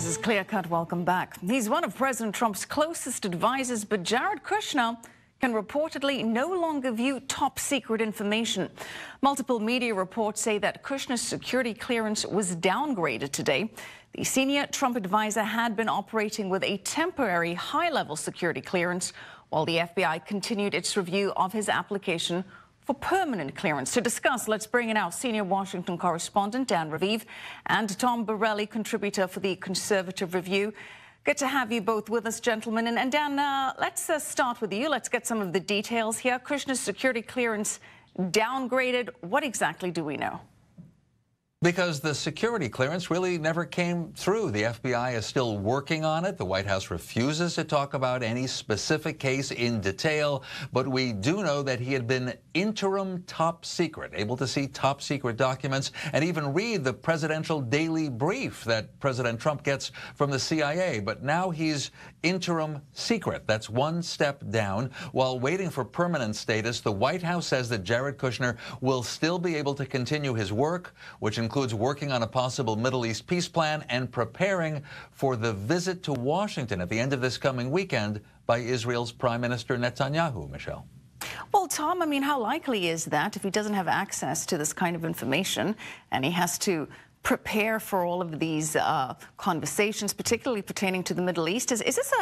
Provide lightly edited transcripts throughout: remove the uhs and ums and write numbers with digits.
This is Clearcut. Welcome back. He's one of President Trump's closest advisors, but Jared Kushner can reportedly no longer view top-secret information. Multiple media reports say that Kushner's security clearance was downgraded today. The senior Trump advisor had been operating with a temporary high-level security clearance, while the FBI continued its review of his application for permanent clearance. To discuss, let's bring in our senior Washington correspondent, Dan Ravi, and Tom Borelli, contributor for the Conservative Review. Good to have you both with us, gentlemen. And Dan, let's start with you. Let's get some of the details here. Kushner's security clearance downgraded. What exactly do we know? Because the security clearance really never came through. The FBI is still working on it. The White House refuses to talk about any specific case in detail, but we do know that he had been interim top secret, able to see top secret documents and even read the presidential daily brief that President Trump gets from the CIA. But now he's interim secret. That's one step down. While waiting for permanent status, the White House says that Jared Kushner will still be able to continue his work, which includes working on a possible Middle East peace plan and preparing for the visit to Washington at the end of this coming weekend by Israel's Prime Minister Netanyahu. Michelle. Well, Tom, I mean, how likely is that if he doesn't have access to this kind of information and he has to prepare for all of these conversations, particularly pertaining to the Middle East? Is this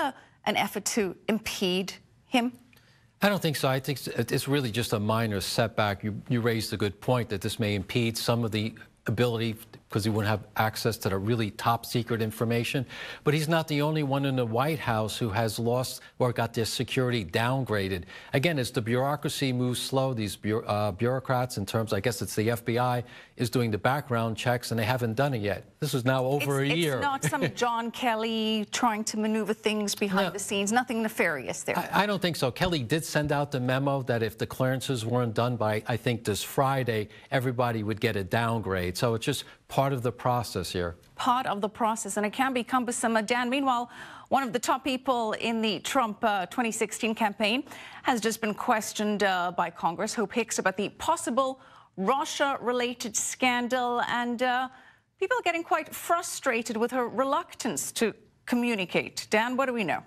an effort to impede him? I don't think so. I think it's really just a minor setback. You raised a good point that this may impede some of the ability, because he wouldn't have access to the really top secret information. But he's not the only one in the White House who has lost or got their security downgraded. Again, as the bureaucracy moves slow, these bureaucrats, in terms, I guess it's the FBI, is doing the background checks, and they haven't done it yet. This is now over a year. It's not some John Kelly trying to maneuver things behind the scenes. Nothing nefarious there. I don't think so. Kelly did send out the memo that if the clearances weren't done by, I think, this Friday, everybody would get a downgrade. So it's just part of the process here. Part of the process, and it can be cumbersome. Dan, meanwhile, one of the top people in the Trump 2016 campaign has just been questioned by Congress, Hope Hicks, about the possible Russia-related scandal, and people are getting quite frustrated with her reluctance to communicate. Dan, what do we know?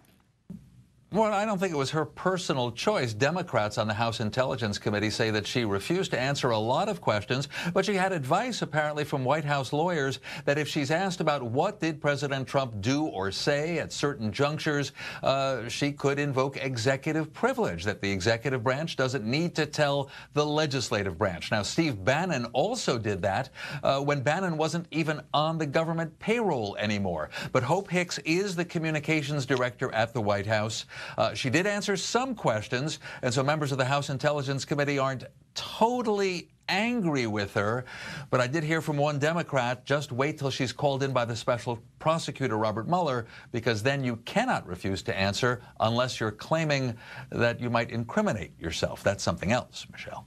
Well, I don't think it was her personal choice. Democrats on the House Intelligence Committee say that she refused to answer a lot of questions, but she had advice apparently from White House lawyers that if she's asked about what did President Trump do or say at certain junctures, she could invoke executive privilege, that the executive branch doesn't need to tell the legislative branch. Now, Steve Bannon also did that when Bannon wasn't even on the government payroll anymore. But Hope Hicks is the communications director at the White House. She did answer some questions, and so members of the House Intelligence Committee aren't totally angry with her. But I did hear from one Democrat, just wait till she's called in by the special prosecutor, Robert Mueller, because then you cannot refuse to answer unless you're claiming that you might incriminate yourself. That's something else, Michelle.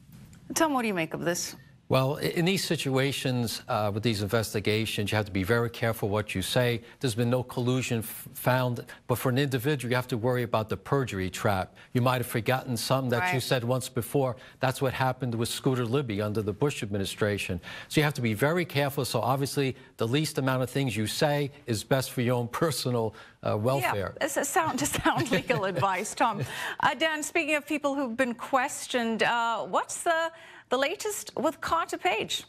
Tom, what do you make of this? Well, in these situations, with these investigations, you have to be very careful what you say. There's been no collusion found, but for an individual, you have to worry about the perjury trap. You might have forgotten something that you said once before. That's what happened with Scooter Libby under the Bush administration. So you have to be very careful. So obviously, the least amount of things you say is best for your own personal welfare. Yeah, it's a sound legal advice, Tom. Dan, speaking of people who've been questioned, what's the latest with Carter Page?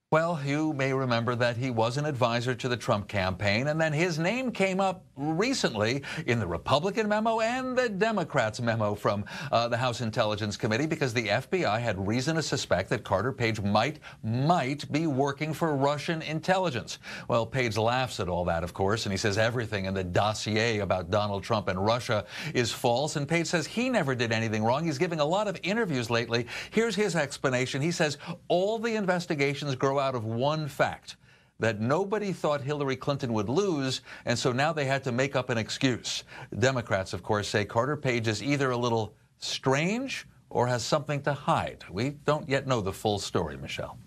Well, you may remember that he was an advisor to the Trump campaign, and then his name came up recently in the Republican memo and the Democrats memo from the House Intelligence Committee, because the FBI had reason to suspect that Carter Page might be working for Russian intelligence. Well, Page laughs at all that, of course, and he says everything in the dossier about Donald Trump and Russia is false, and Page says he never did anything wrong. He's giving a lot of interviews lately. Here's his explanation. He says all the investigations grow out of one fact, that nobody thought Hillary Clinton would lose, and so now they had to make up an excuse. Democrats, of course, say Carter Page is either a little strange or has something to hide. We don't yet know the full story, Michelle.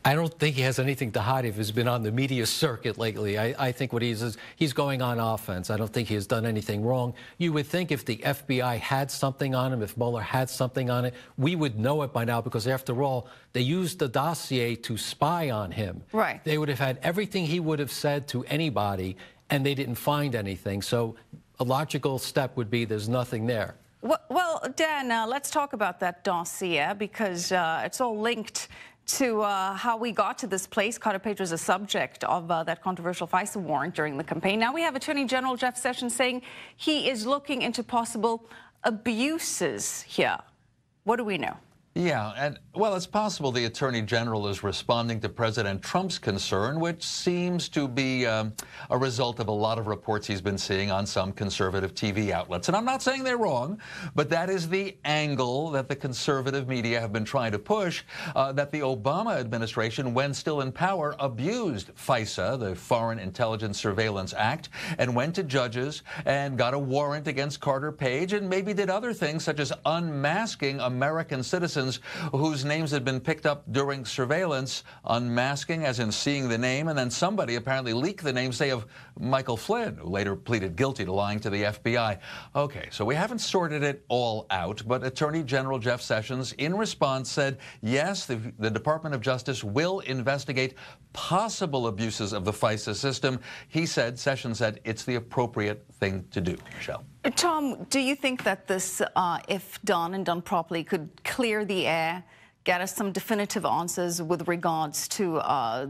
I don't think he has anything to hide if he's been on the media circuit lately. I think what he's going on offense. I don't think he has done anything wrong. You would think if the FBI had something on him, if Mueller had something on it, we would know it by now because, after all, they used the dossier to spy on him. Right. They would have had everything he would have said to anybody, and they didn't find anything. So a logical step would be there's nothing there. Well, Dan, let's talk about that dossier because it's all linked to how we got to this place. Carter Page was a subject of that controversial FISA warrant during the campaign. Now we have Attorney General Jeff Sessions saying he is looking into possible abuses here. What do we know? Yeah, and well, it's possible the Attorney General is responding to President Trump's concern, which seems to be a result of a lot of reports he's been seeing on some conservative TV outlets. And I'm not saying they're wrong, but that is the angle that the conservative media have been trying to push, that the Obama administration, when still in power, abused FISA, the Foreign Intelligence Surveillance Act, and went to judges and got a warrant against Carter Page and maybe did other things such as unmasking American citizens whose names had been picked up during surveillance, unmasking as in seeing the name, and then somebody apparently leaked the name, say, of Michael Flynn, who later pleaded guilty to lying to the FBI. Okay, so we haven't sorted it all out, but Attorney General Jeff Sessions, in response, said, yes, the Department of Justice will investigate possible abuses of the FISA system. He said, Sessions said, it's the appropriate thing to do. Michelle. Tom, do you think that this, if done and done properly, could clear the air, get us some definitive answers with regards to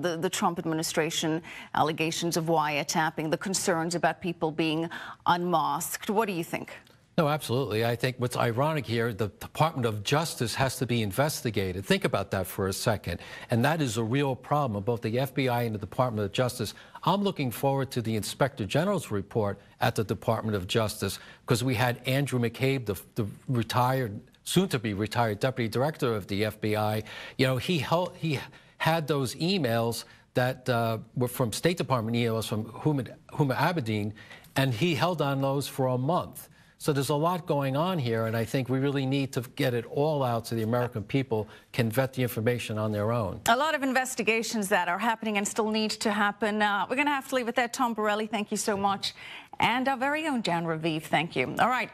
the Trump administration allegations of wiretapping, the concerns about people being unmasked? What do you think? No, absolutely. I think what's ironic here, the Department of Justice has to be investigated. Think about that for a second. And that is a real problem of both the FBI and the Department of Justice. I'm looking forward to the Inspector General's report at the Department of Justice because we had Andrew McCabe, the retired, soon-to-be retired Deputy Director of the FBI. You know, he had those emails that were from State Department emails from Huma Abedin, and he held on those for a month. So there's a lot going on here, and I think we really need to get it all out so the American people can vet the information on their own. A lot of investigations that are happening and still need to happen. We're going to have to leave it there. Tom Borelli, thank you so much. And our very own Dan Ravi, thank you. All right.